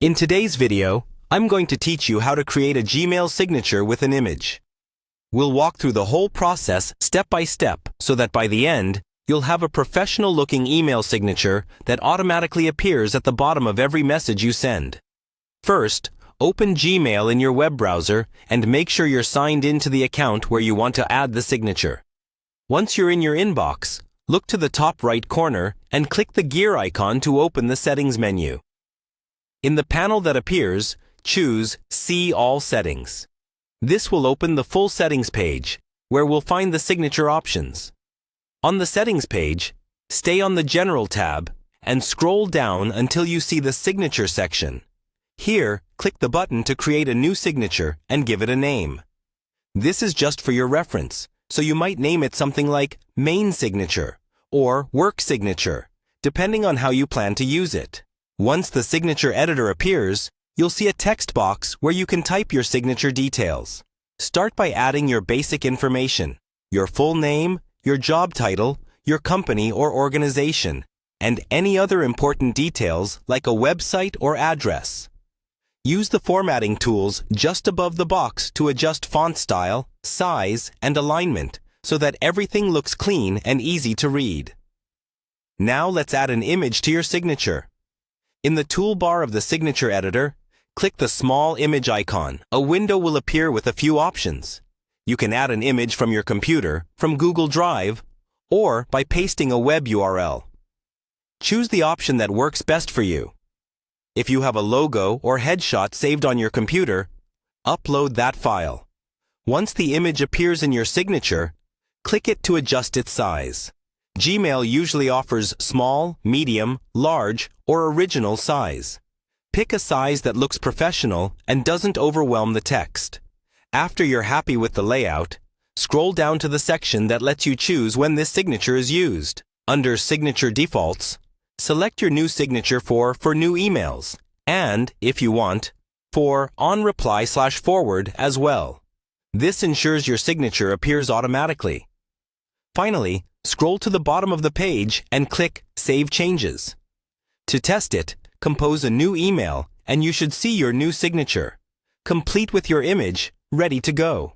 In today's video, I'm going to teach you how to create a Gmail signature with an image. We'll walk through the whole process step by step so that by the end, you'll have a professional-looking email signature that automatically appears at the bottom of every message you send. First, open Gmail in your web browser and make sure you're signed into the account where you want to add the signature. Once you're in your inbox, look to the top right corner and click the gear icon to open the settings menu. In the panel that appears, choose See All Settings. This will open the full settings page, where we'll find the signature options. On the settings page, stay on the General tab and scroll down until you see the Signature section. Here, click the button to create a new signature and give it a name. This is just for your reference, so you might name it something like Main Signature or Work Signature, depending on how you plan to use it. Once the signature editor appears, you'll see a text box where you can type your signature details. Start by adding your basic information, your full name, your job title, your company or organization, and any other important details like a website or address. Use the formatting tools just above the box to adjust font style, size, and alignment so that everything looks clean and easy to read. Now let's add an image to your signature. In the toolbar of the signature editor, click the small image icon. A window will appear with a few options. You can add an image from your computer, from Google Drive, or by pasting a web URL. Choose the option that works best for you. If you have a logo or headshot saved on your computer, upload that file. Once the image appears in your signature, click it to adjust its size. Gmail usually offers small, medium, large, or original size. Pick a size that looks professional and doesn't overwhelm the text. After you're happy with the layout, scroll down to the section that lets you choose when this signature is used. Under Signature Defaults, select your new signature for new emails, and, if you want, for on-reply/forward as well. This ensures your signature appears automatically. Finally, scroll to the bottom of the page and click Save Changes. To test it, compose a new email and you should see your new signature, complete with your image, ready to go.